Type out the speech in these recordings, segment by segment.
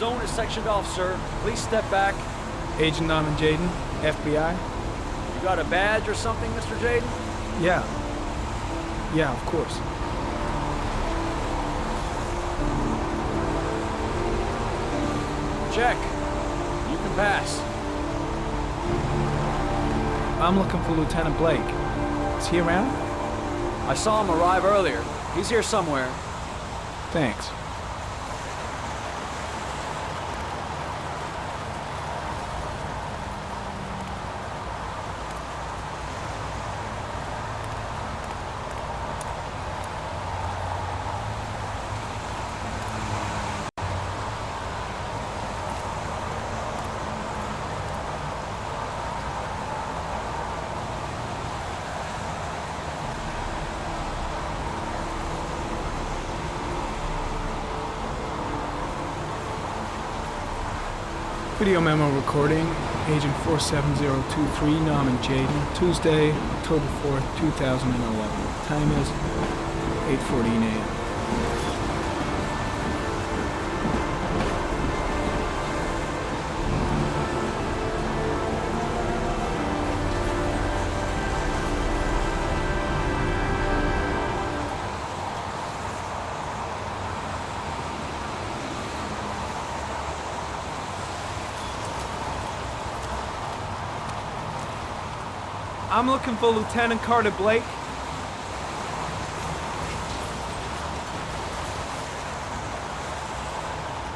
zone is sectioned off, sir. Please step back. Agent Norman Jaden, FBI? You got a badge or something, Mr. Jaden? Yeah. Yeah, of course. Check. You can pass. I'm looking for Lieutenant Blake. Is he around? I saw him arrive earlier. He's here somewhere. Thanks. Video memo recording, Agent 47023, Norman Jaden, Tuesday, October 4th, 2011. Time is 8:14 a.m. I'm looking for Lieutenant Carter Blake.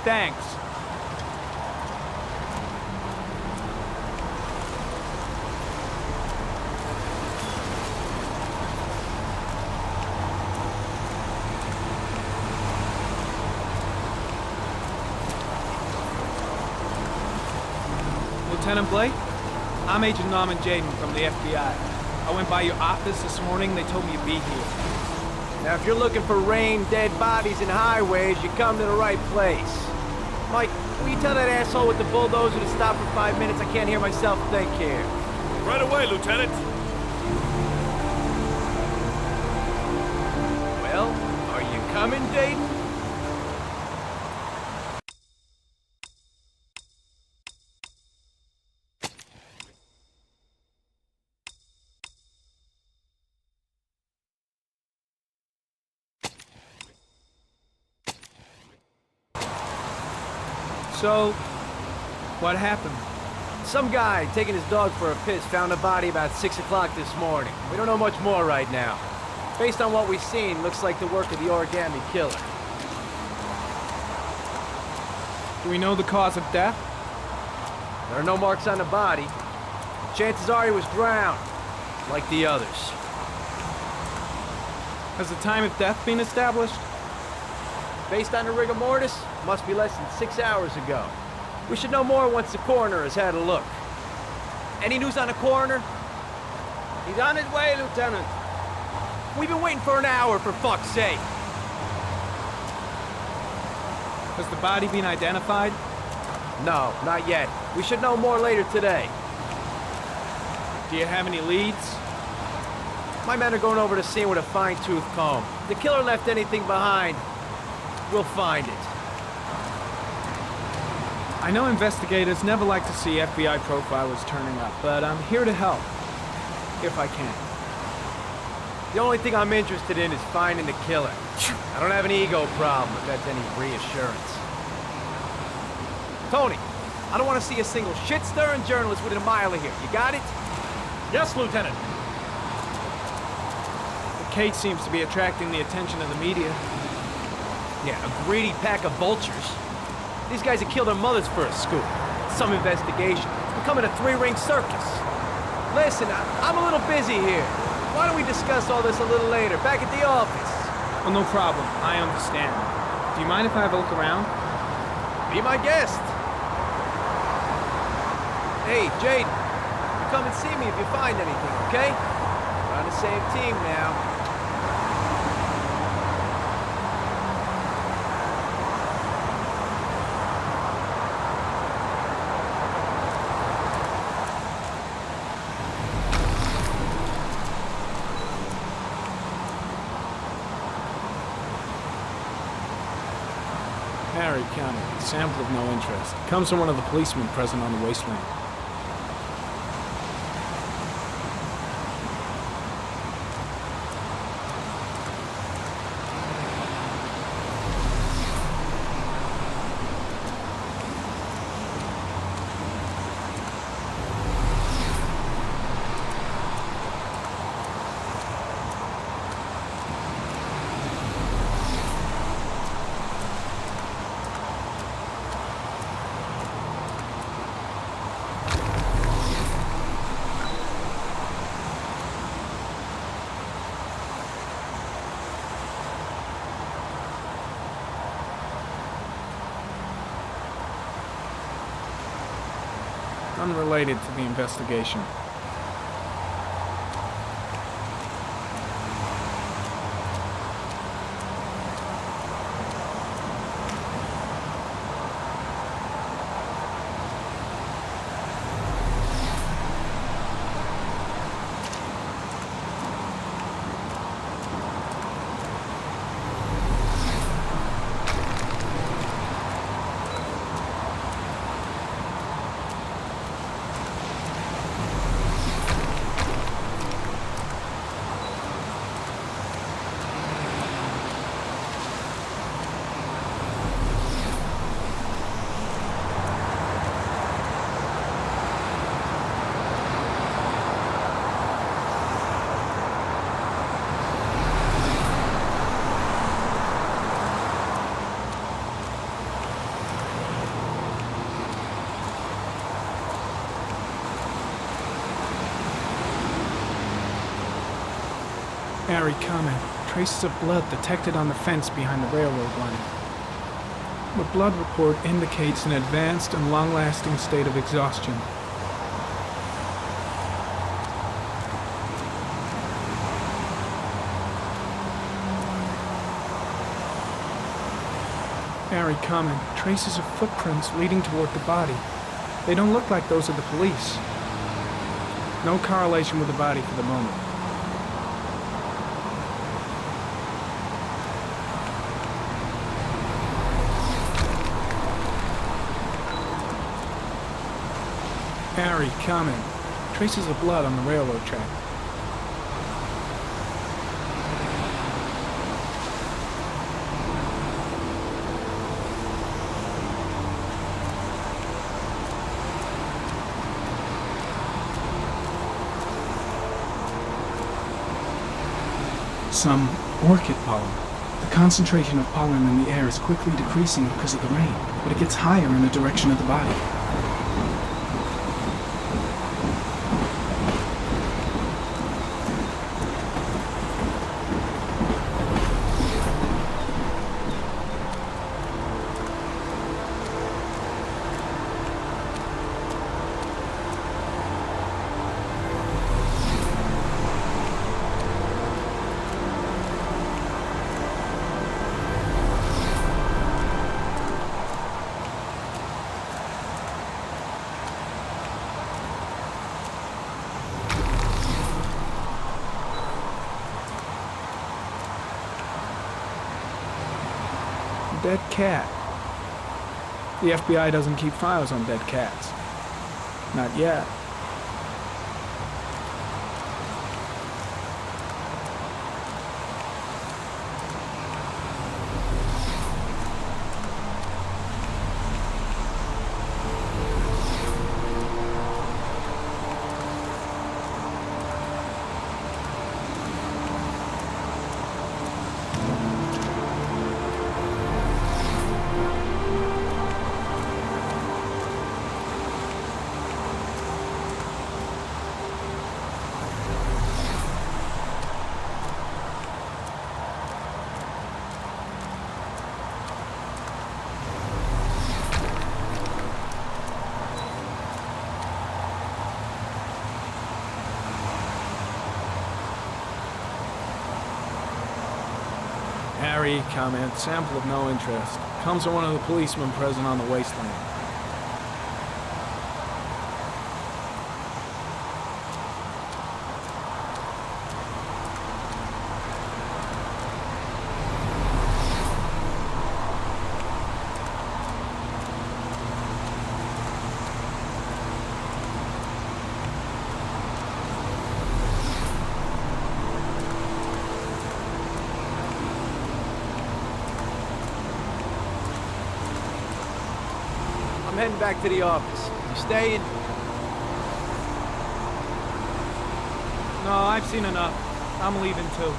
Thanks. Lieutenant Blake? I'm Agent Norman Jaden from the FBI. I went by your office this morning. They told me you'd be here. Now, if you're looking for rain, dead bodies, and highways, you come to the right place. Mike, will you tell that asshole with the bulldozer to stop for 5 minutes? I can't hear myself think here. Right away, Lieutenant. Well, are you coming, Jaden? So, what happened? Some guy taking his dog for a piss found a body about 6 o'clock this morning. We don't know much more right now. Based on what we've seen, looks like the work of the origami killer. Do we know the cause of death? There are no marks on the body. Chances are he was drowned, like the others. Has the time of death been established? Based on the rigor mortis, must be less than 6 hours ago. We should know more once the coroner has had a look. Any news on the coroner? He's on his way, Lieutenant. We've been waiting for an hour, for fuck's sake. Has the body been identified? No, not yet. We should know more later today. Do you have any leads? My men are going over the scene with a fine-tooth comb. If the killer left anything behind, we'll find it. I know investigators never like to see FBI profilers turning up, but I'm here to help, if I can. The only thing I'm interested in is finding the killer. I don't have an ego problem, if that's any reassurance. Tony, I don't want to see a single shit-stirring journalist within a mile of here. You got it? Yes, Lieutenant. The case seems to be attracting the attention of the media. Yeah, a greedy pack of vultures. These guys have killed their mothers for a scoop. Some investigation. It's becoming a three-ring circus. Listen, I'm a little busy here. Why don't we discuss all this a little later, back at the office? Well, no problem. I understand. Do you mind if I have a look around? Be my guest. Hey, Jaden, you come and see me if you find anything, okay? We're on the same team now. Harry, comment. Sample of no interest. Comes from one of the policemen present on the wasteland. Unrelated to the investigation. Harry, comment. Traces of blood detected on the fence behind the railroad line. The blood report indicates an advanced and long-lasting state of exhaustion. Harry, comment. Traces of footprints leading toward the body. They don't look like those of the police. No correlation with the body for the moment. Harry, comment. Traces of blood on the railroad track. Some orchid pollen. The concentration of pollen in the air is quickly decreasing because of the rain, but it gets higher in the direction of the body. Dead cat. The FBI doesn't keep files on dead cats. Not yet. Harry, comment. Sample of no interest. Comes from one of the policemen present on the wasteland. I'm heading back to the office. You staying? No, I've seen enough. I'm leaving too.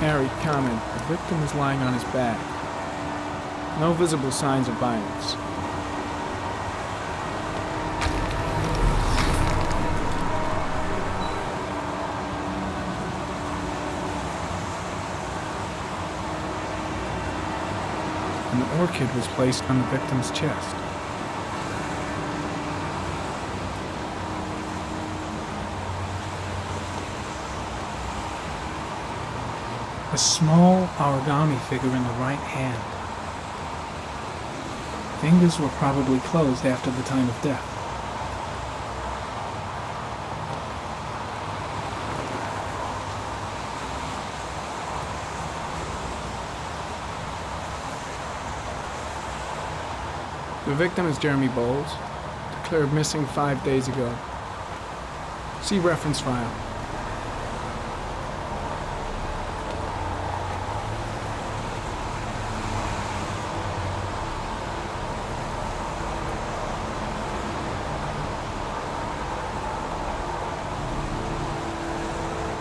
Harry, comment. The victim is lying on his back. No visible signs of violence. An orchid was placed on the victim's chest. A small origami figure in the right hand. Fingers were probably closed after the time of death. The victim is Jeremy Bowles, declared missing 5 days ago. See reference file.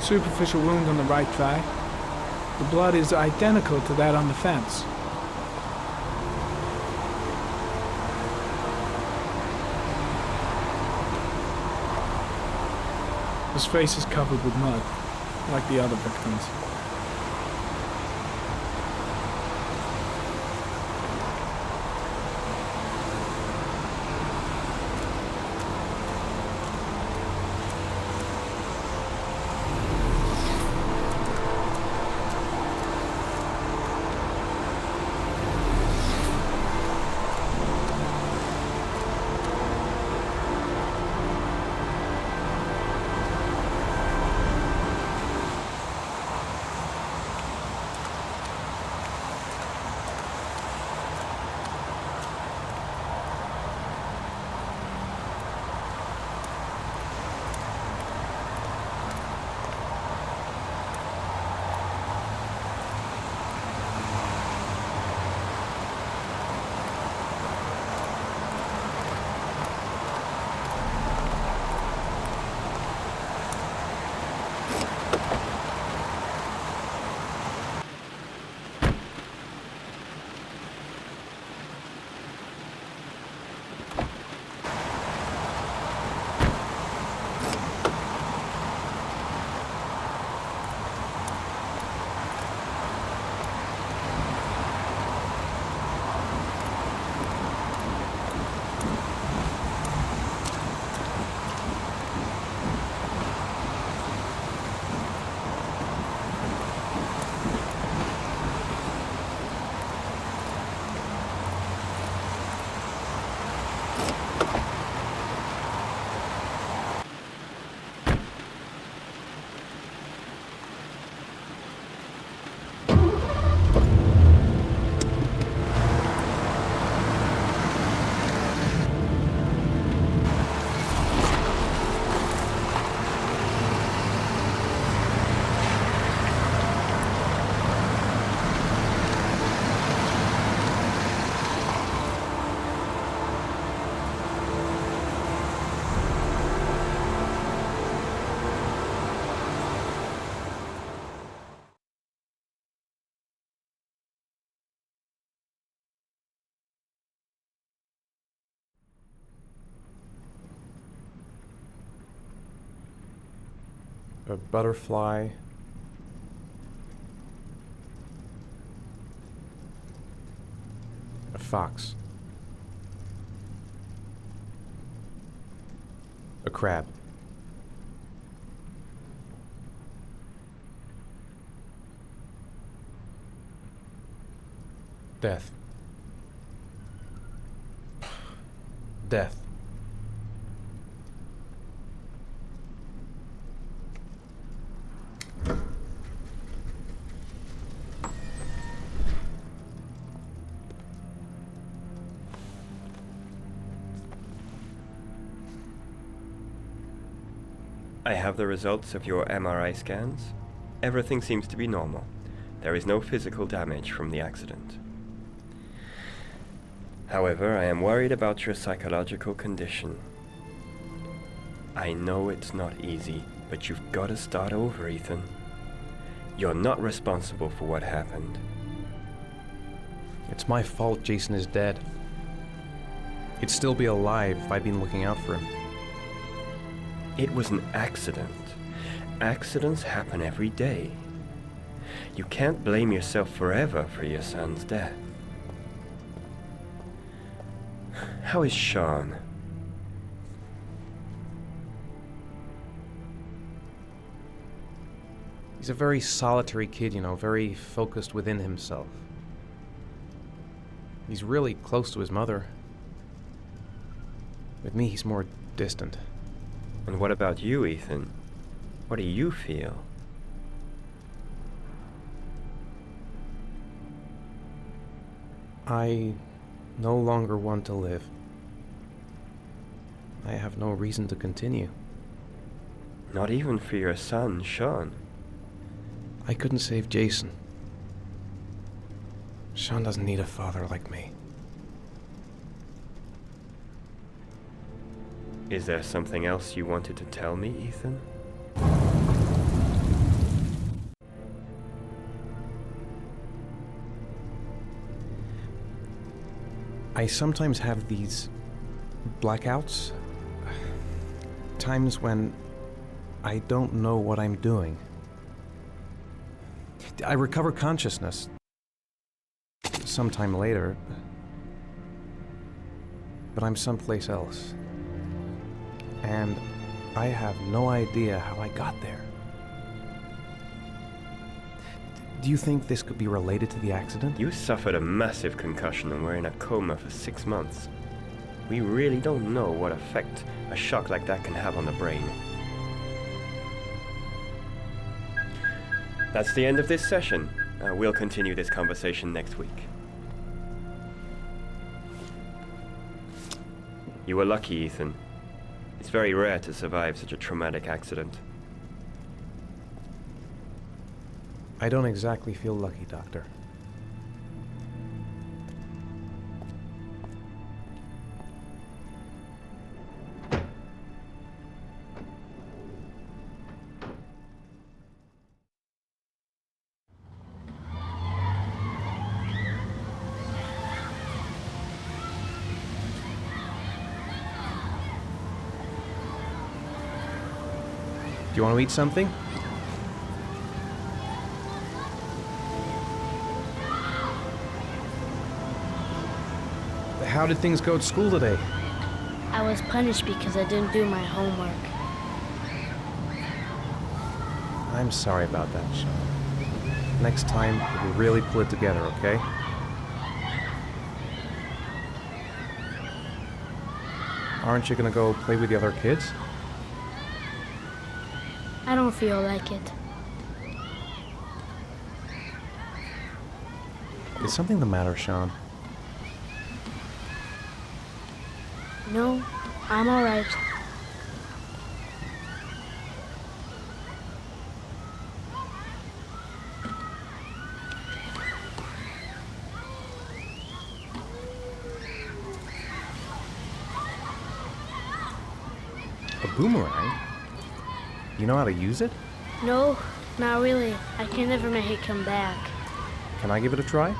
Superficial wound on the right thigh. The blood is identical to that on the fence. His face is covered with mud, like the other victims. A butterfly. A fox. A crab. Death. Death. I have the results of your MRI scans. Everything seems to be normal. There is no physical damage from the accident. However, I am worried about your psychological condition. I know it's not easy, but you've got to start over, Ethan. You're not responsible for what happened. It's my fault Jason is dead. He'd still be alive if I'd been looking out for him. It was an accident. Accidents happen every day. You can't blame yourself forever for your son's death. How is Sean? He's a very solitary kid, very focused within himself. He's really close to his mother. With me, he's more distant. And what about you, Ethan? What do you feel? I no longer want to live. I have no reason to continue. Not even for your son, Sean. I couldn't save Jason. Sean doesn't need a father like me. Is there something else you wanted to tell me, Ethan? I sometimes have these blackouts. Times when I don't know what I'm doing. I recover consciousness sometime later, but I'm someplace else. And I have no idea how I got there. Do you think this could be related to the accident? You suffered a massive concussion and were in a coma for 6 months. We really don't know what effect a shock like that can have on the brain. That's the end of this session. We'll continue this conversation next week. You were lucky, Ethan. It's very rare to survive such a traumatic accident. I don't exactly feel lucky, Doctor. Do you want to eat something? How did things go at school today? I was punished because I didn't do my homework. I'm sorry about that, Sean. Next time, we'll really pull it together, okay? Aren't you gonna go play with the other kids? I don't feel like it. Is something the matter, Sean? No, I'm alright. A boomerang? You know how to use it? No, not really. I can never make it come back. Can I give it a try?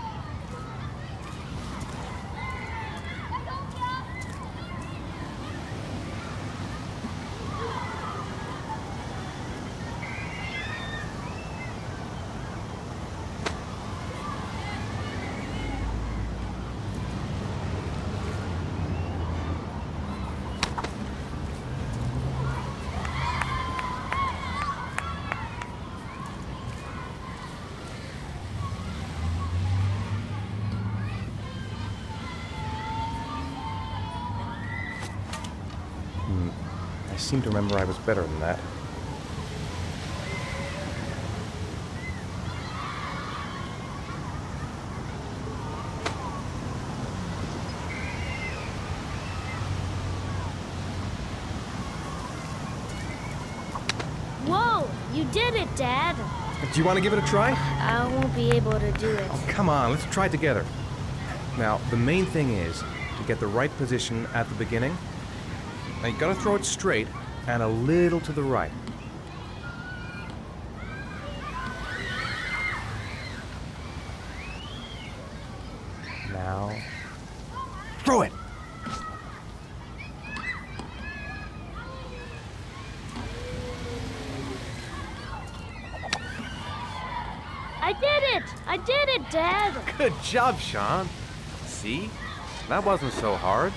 I seem to remember I was better than that. Whoa! You did it, Dad! Do you want to give it a try? I won't be able to do it. Oh, come on, let's try it together. Now, the main thing is to get the right position at the beginning. Now, you gotta throw it straight and a little to the right. Now, throw it! I did it! I did it, Dad! Good job, Sean. See? That wasn't so hard.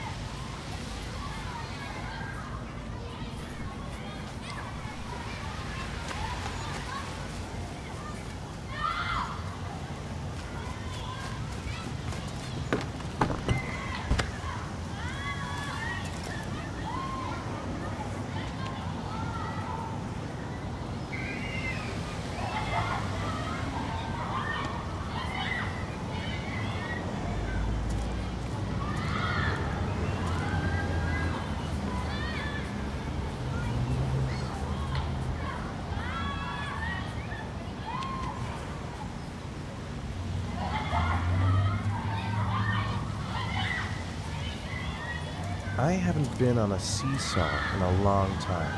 I haven't been on a seesaw in a long time.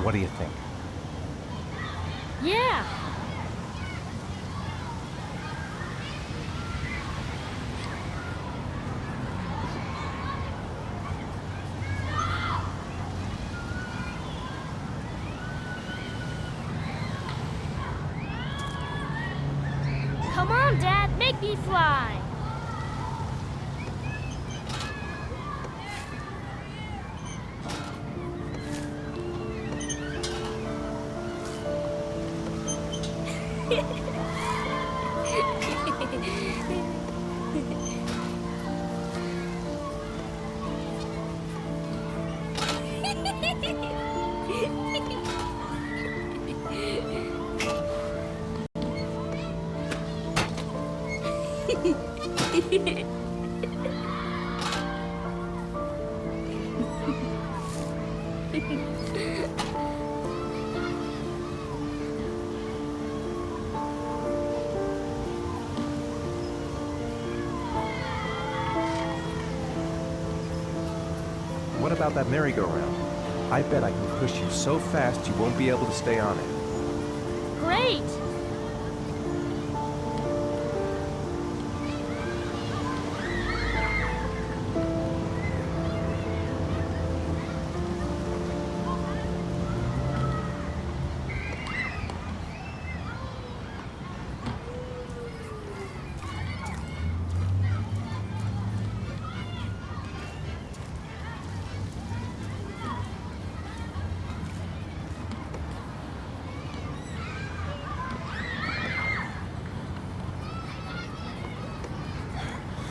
What do you think? Yeah! Come on, Dad, make me fly! What about that merry-go-round? I bet I can push you so fast you won't be able to stay on it. Great!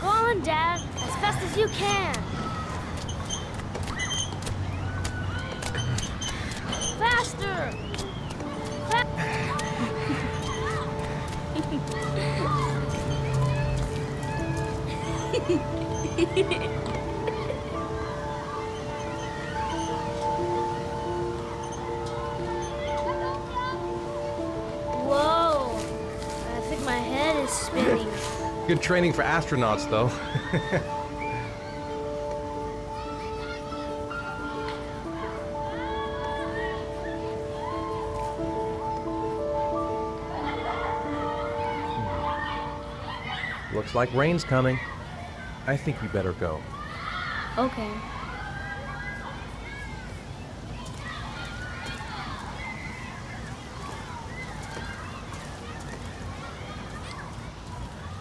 Go on, Dad, as fast as you can. Faster! Whoa! I think my head is spinning. Good training for astronauts, though. Looks like rain's coming. I think we better go. Okay.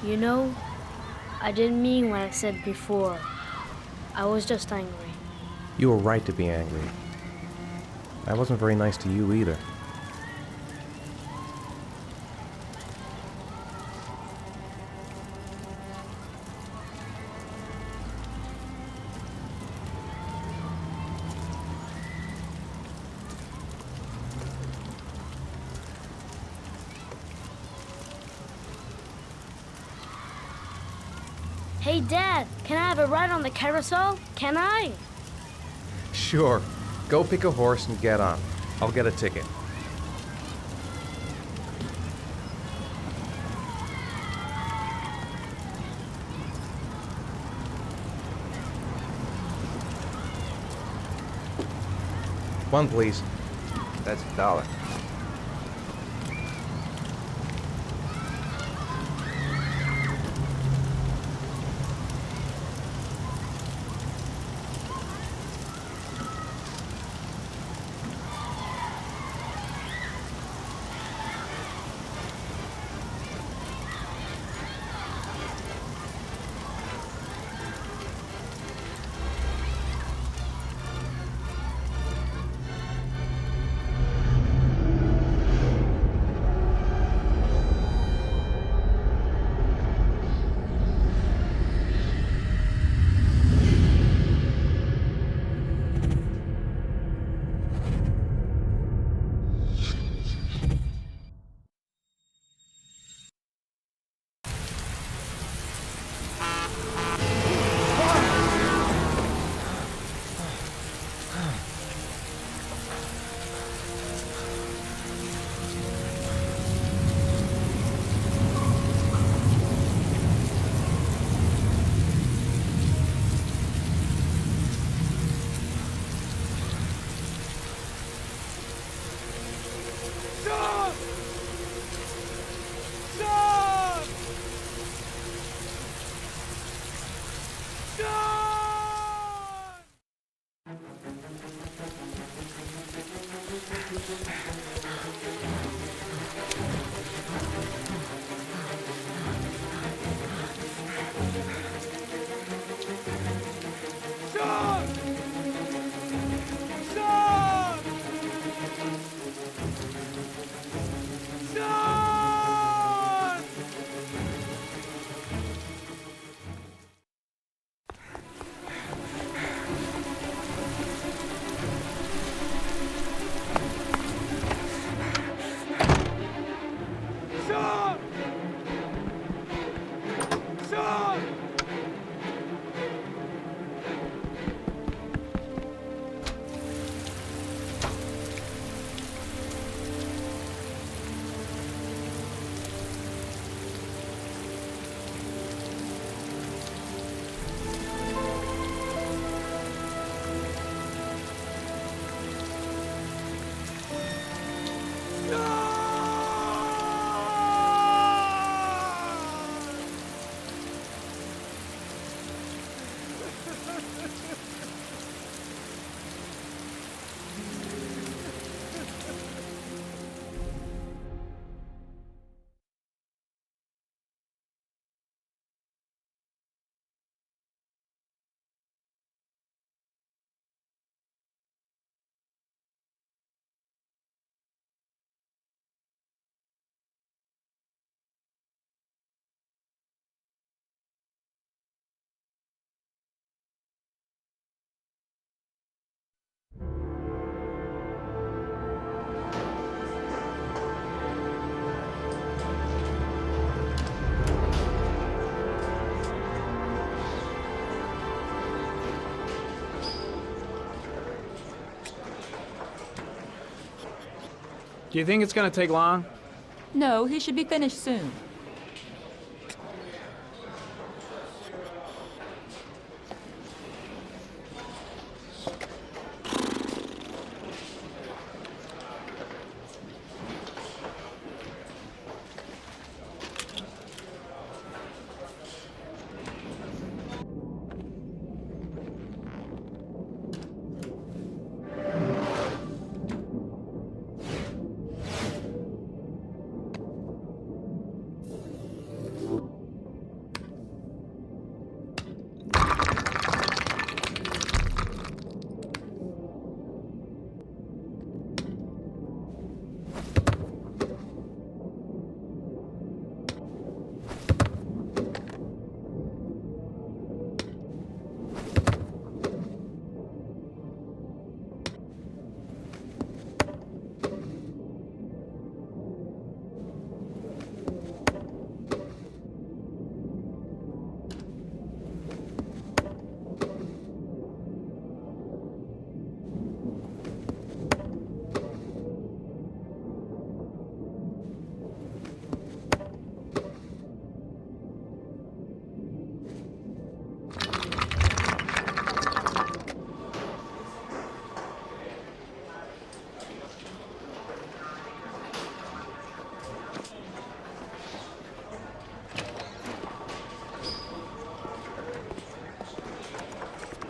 You know, I didn't mean what I said before. I was just angry. You were right to be angry. I wasn't very nice to you either. Hey, Dad, can I have a ride on the carousel? Can I? Sure. Go pick a horse and get on. I'll get a ticket. One, please. That's $1. Do you think it's gonna take long? No, he should be finished soon.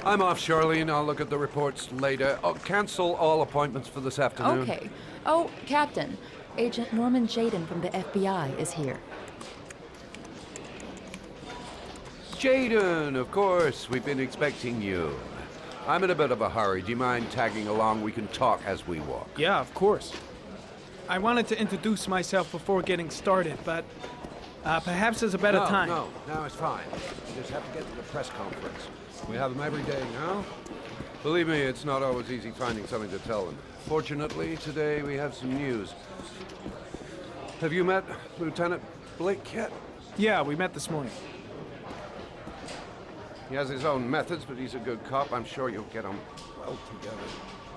I'm off, Charlene. I'll look at the reports later. Oh, cancel all appointments for this afternoon. Okay. Oh, Captain. Agent Norman Jaden from the FBI is here. Jaden, of course. We've been expecting you. I'm in a bit of a hurry. Do you mind tagging along? We can talk as we walk. Yeah, of course. I wanted to introduce myself before getting started, but perhaps there's a better time. No, it's fine. We just have to get to the press conference. We have them every day now. Believe me, it's not always easy finding something to tell them. Fortunately, today we have some news. Have you met Lieutenant Blake yet? Yeah, we met this morning. He has his own methods, but he's a good cop. I'm sure you'll get on well together.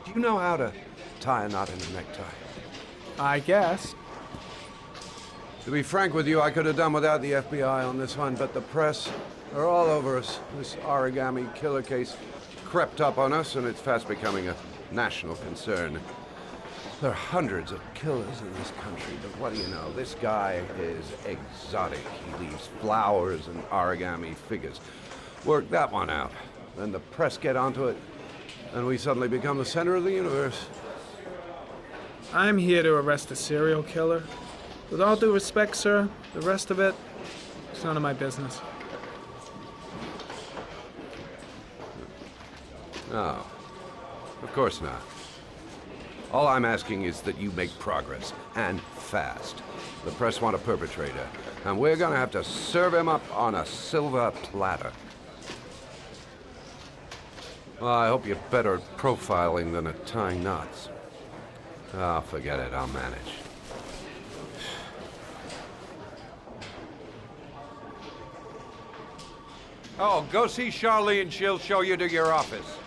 Do you know how to tie a knot in a necktie? I guess. To be frank with you, I could have done without the FBI on this one, but the press are all over us. This origami killer case crept up on us, and it's fast becoming a national concern. There are hundreds of killers in this country, but what do you know? This guy is exotic. He leaves flowers and origami figures. Work that one out. Then the press get onto it, and we suddenly become the center of the universe. I'm here to arrest a serial killer. With all due respect, sir, the rest of it, it's none of my business. No, of course not. All I'm asking is that you make progress, and fast. The press want a perpetrator, and we're gonna have to serve him up on a silver platter. Well, I hope you're better at profiling than at tying knots. Oh, forget it, I'll manage. Oh, go see Charlene, she'll show you to your office.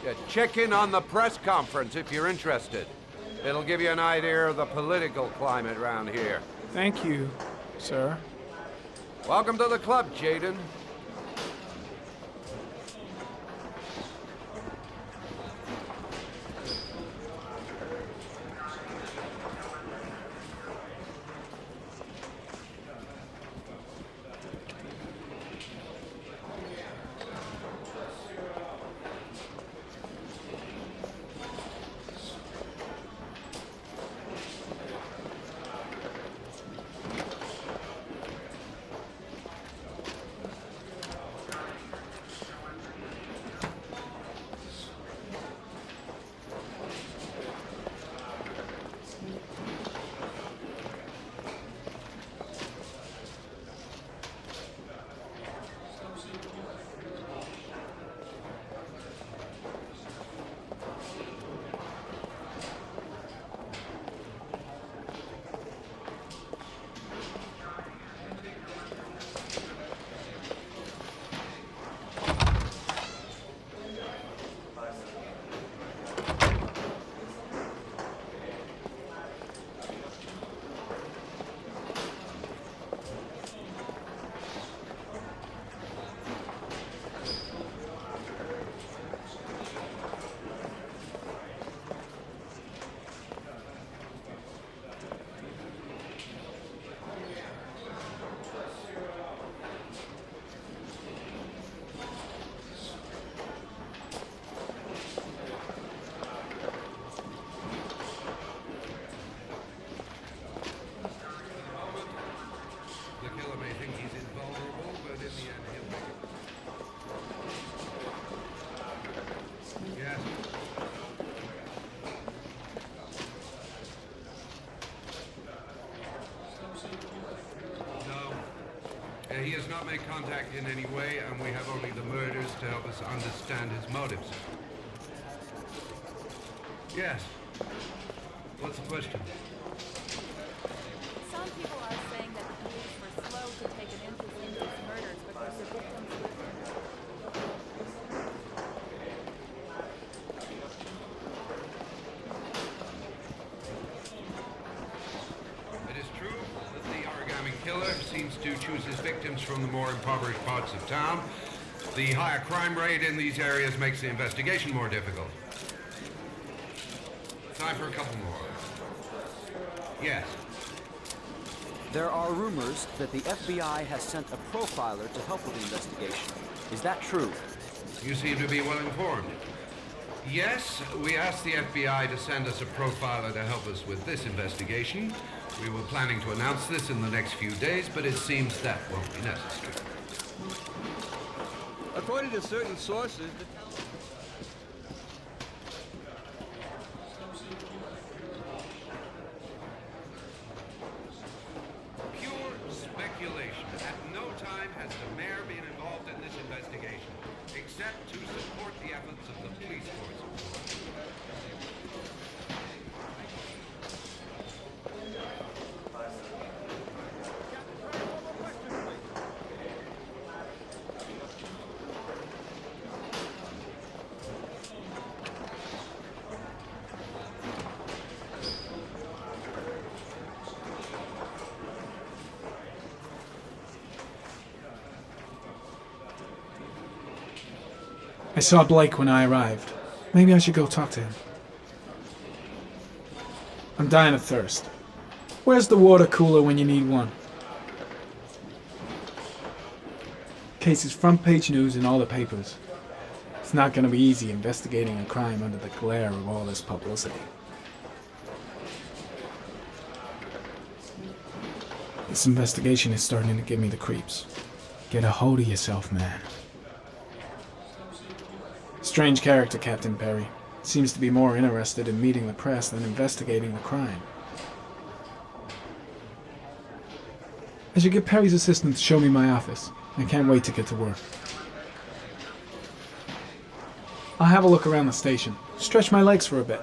Yeah, check in on the press conference if you're interested. It'll give you an idea of the political climate around here. Thank you, sir. Welcome to the club, Jaden. He has not made contact in any way, and we have only the murders to help us understand his motives. Yes. What's the question? Some people are saying that the police were slow to take an interest in these murders because the victims were... It is true that the origami killer seems to choose his victims from the more impoverished parts of town. The higher crime rate in these areas makes the investigation more difficult. Time for a couple more. Yes. There are rumors that the FBI has sent a profiler to help with the investigation. Is that true? You seem to be well informed. Yes, we asked the FBI to send us a profiler to help us with this investigation. We were planning to announce this in the next few days, but it seems that won't be necessary. According to certain sources, Pure speculation. At no time has the mayor been involved in this investigation, except to support the efforts of the police force. I saw Blake when I arrived. Maybe I should go talk to him. I'm dying of thirst. Where's the water cooler when you need one? Case is front page news in all the papers. It's not going to be easy investigating a crime under the glare of all this publicity. This investigation is starting to give me the creeps. Get a hold of yourself, man. Strange character, Captain Perry. Seems to be more interested in meeting the press than investigating the crime. I should get Perry's assistant to show me my office. I can't wait to get to work. I'll have a look around the station. Stretch my legs for a bit.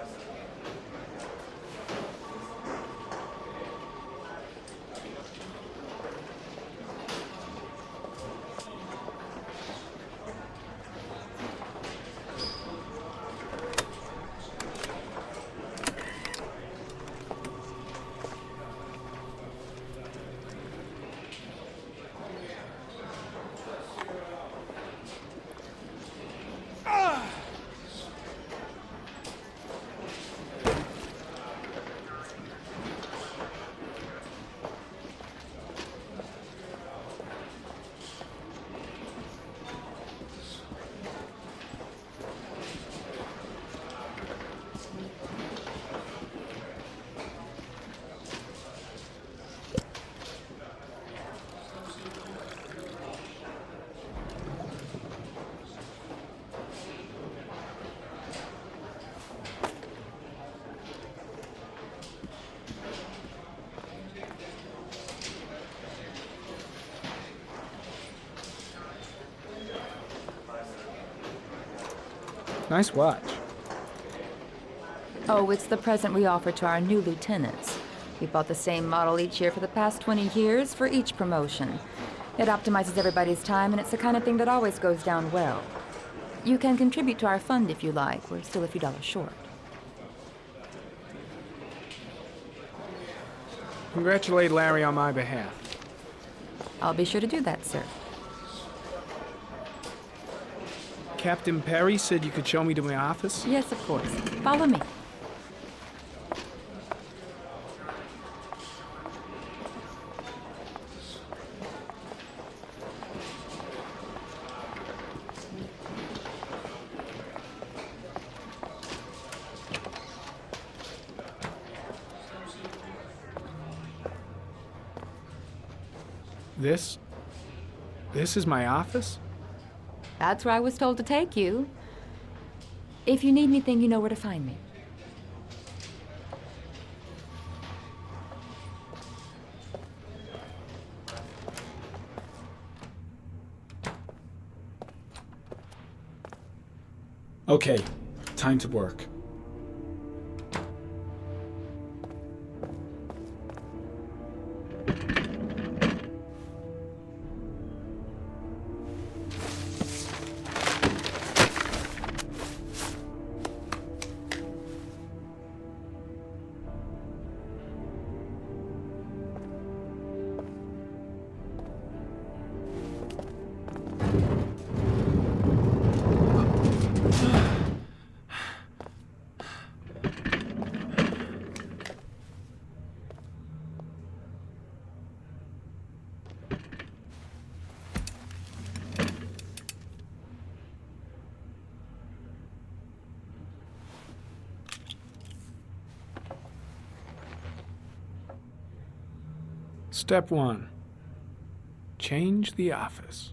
Nice watch. Oh, it's the present we offer to our new lieutenants. We bought the same model each year for the past 20 years for each promotion. It optimizes everybody's time, and it's the kind of thing that always goes down well. You can contribute to our fund if you like. We're still a few dollars short. Congratulate Larry on my behalf. I'll be sure to do that, sir. Captain Perry said you could show me to my office? Yes, of course. Follow me. This is my office? That's where I was told to take you. If you need anything, you know where to find me. Okay, time to work. Step 1. Change the office.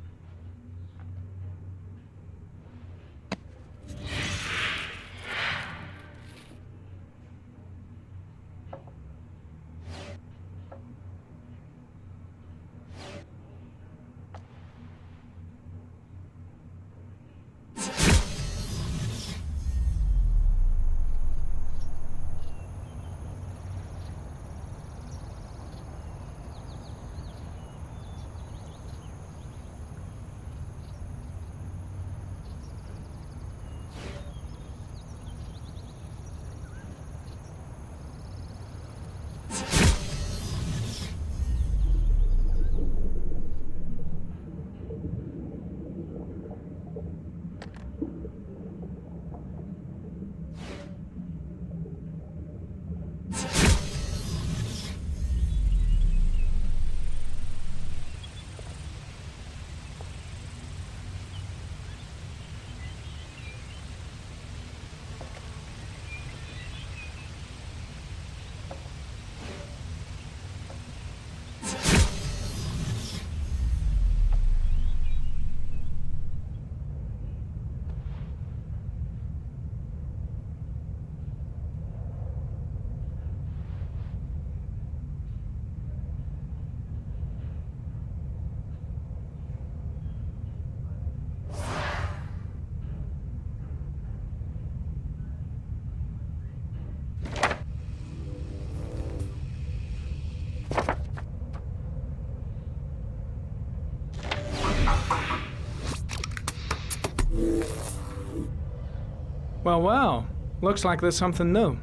Well, well. Looks like there's something new.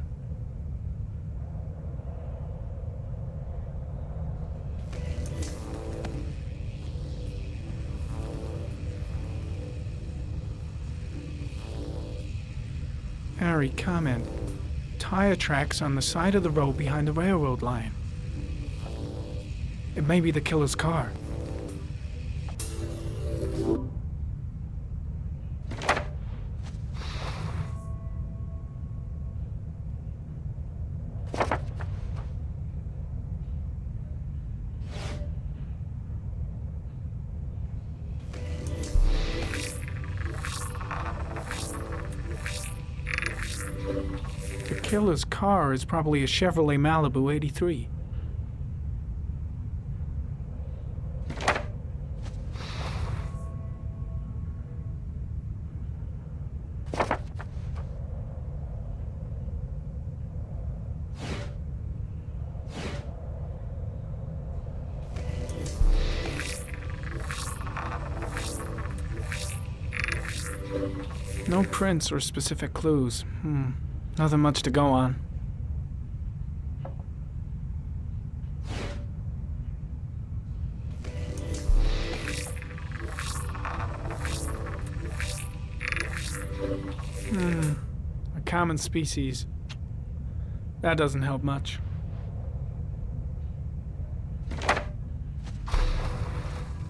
Harry, comment. Tire tracks on the side of the road behind the railroad line. It may be the killer's car. The killer's car is probably a Chevrolet Malibu 83. No prints or specific clues. Nothing much to go on. A common species. That doesn't help much.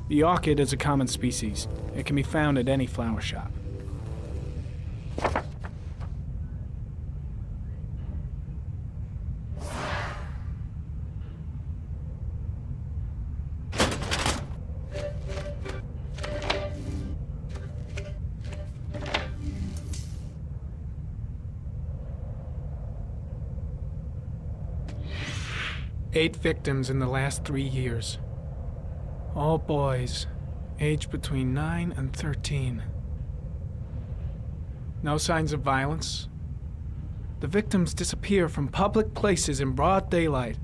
The orchid is a common species. It can be found at any flower shop. Eight victims in the last 3 years. All boys, aged between 9 and 13. No signs of violence. The victims disappear from public places in broad daylight.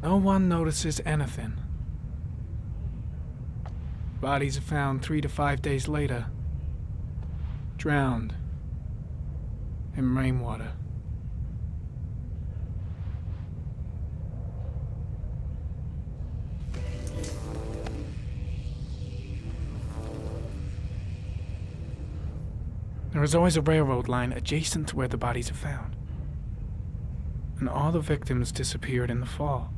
No one notices anything. Bodies are found 3 to 5 days later, drowned in rainwater. There is always a railroad line adjacent to where the bodies are found. And all the victims disappeared in the fall.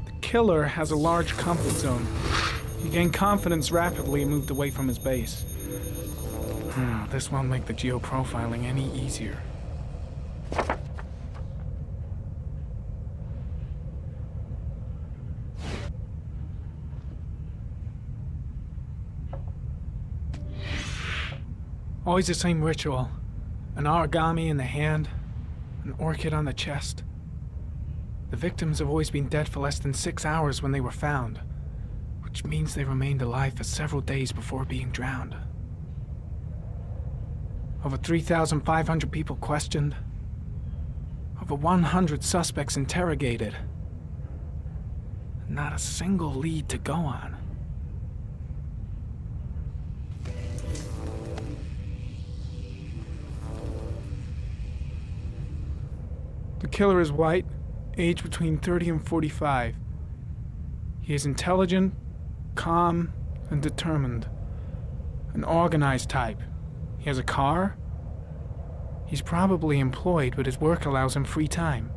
The killer has a large comfort zone. He gained confidence rapidly and moved away from his base. This won't make the geoprofiling any easier. Always the same ritual. An origami in the hand, an orchid on the chest. The victims have always been dead for less than 6 hours when they were found, which means they remained alive for several days before being drowned. Over 3,500 people questioned. Over 100 suspects interrogated. Not a single lead to go on. The killer is white, aged between 30 and 45. He is intelligent, calm, and determined. An organized type. He has a car. He's probably employed, but his work allows him free time.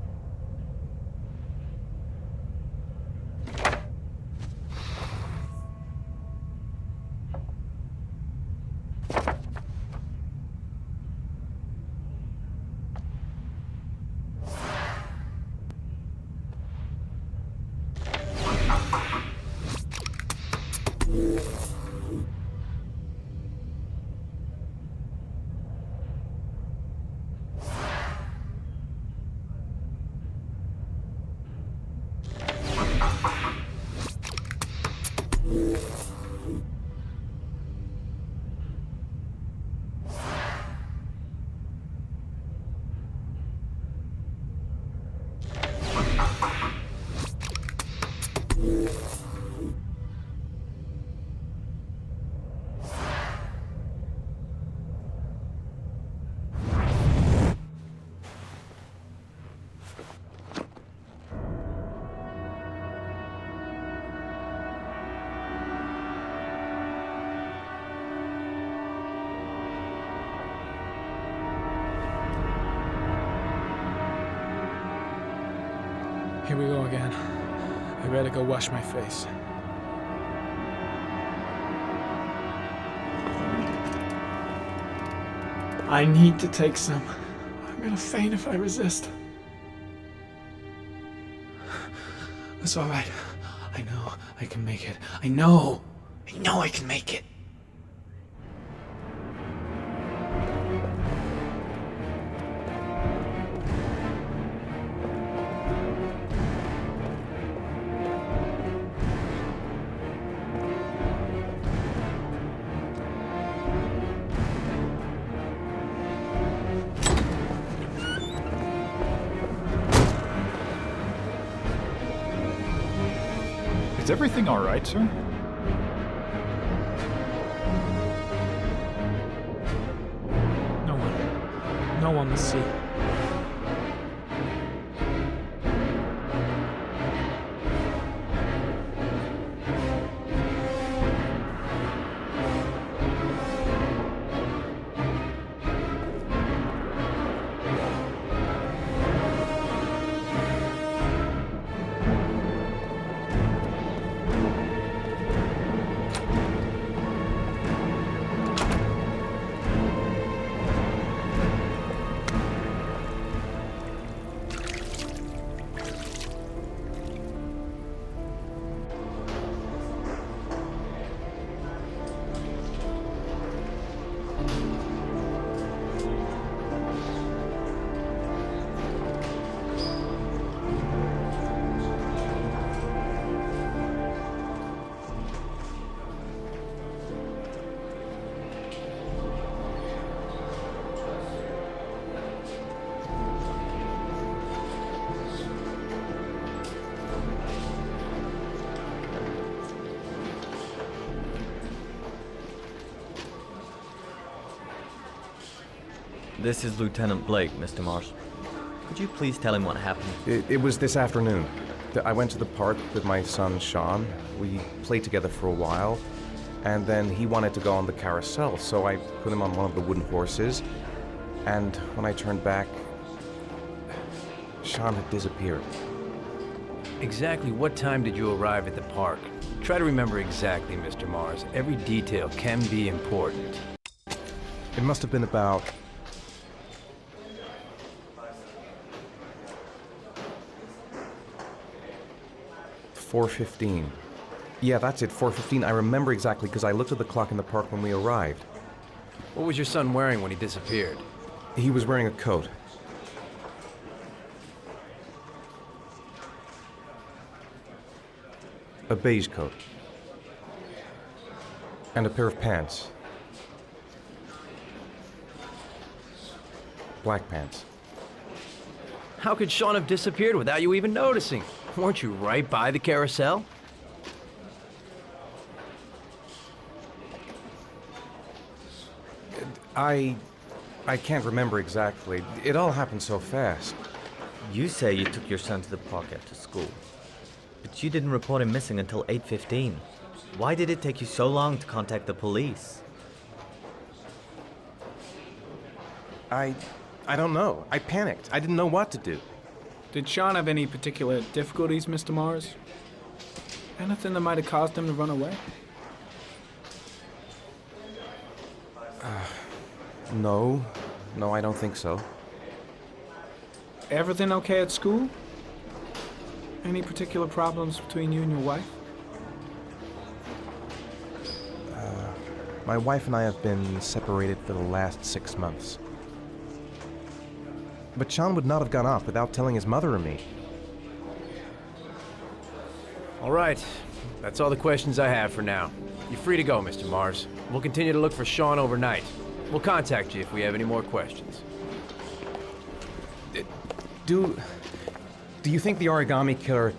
Here we go again. I better go wash my face. I need to take some. I'm gonna faint if I resist. That's all right. I know I can make it. I know I can make it. Is everything all right, sir? No one will see. This is Lieutenant Blake, Mr. Mars. Could you please tell him what happened? It was this afternoon. I went to the park with my son, Sean. We played together for a while, and then he wanted to go on the carousel, so I put him on one of the wooden horses, and when I turned back, Sean had disappeared. Exactly what time did you arrive at the park? Try to remember exactly, Mr. Mars. Every detail can be important. It must have been about... $4:15. Yeah, that's it, 4:15. I remember exactly because I looked at the clock in the park when we arrived. What was your son wearing when he disappeared? He was wearing a coat. A beige coat. And a pair of pants. Black pants. How could Sean have disappeared without you even noticing? Weren't you right by the carousel? I can't remember exactly. It all happened so fast. You say you took your son to the park after school, but you didn't report him missing until 8:15. Why did it take you so long to contact the police? I don't know. I panicked. I didn't know what to do. Did Sean have any particular difficulties, Mr. Mars? Anything that might have caused him to run away? No. No, I don't think so. Everything okay at school? Any particular problems between you and your wife? My wife and I have been separated for the last 6 months. But Sean would not have gone off without telling his mother or me. All right. That's all the questions I have for now. You're free to go, Mr. Mars. We'll continue to look for Sean overnight. We'll contact you if we have any more questions. Do you think the origami killer...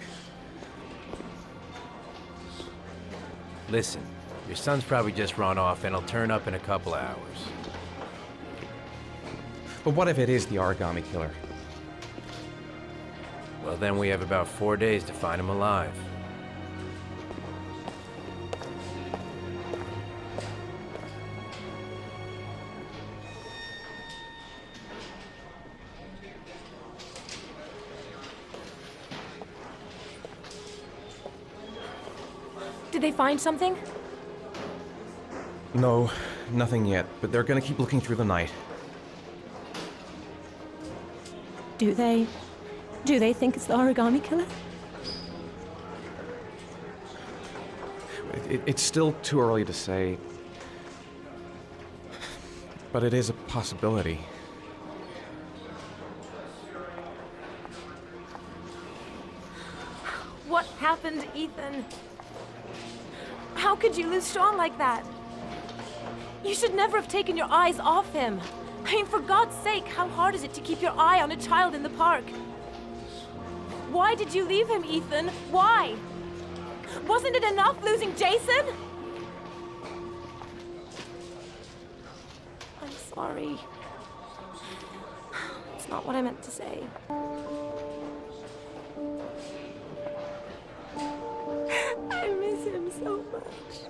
Listen, your son's probably just run off and he'll turn up in a couple hours. But what if it is the origami killer? Well, then we have about 4 days to find him alive. Did they find something? No, nothing yet, but they're gonna keep looking through the night. Do they think it's the origami killer? It's still too early to say, but it is a possibility. What happened, Ethan? How could you lose Sean like that? You should never have taken your eyes off him. I mean, for God's sake, how hard is it to keep your eye on a child in the park? Why did you leave him, Ethan? Why? Wasn't it enough losing Jason? I'm sorry. It's not what I meant to say. I miss him so much.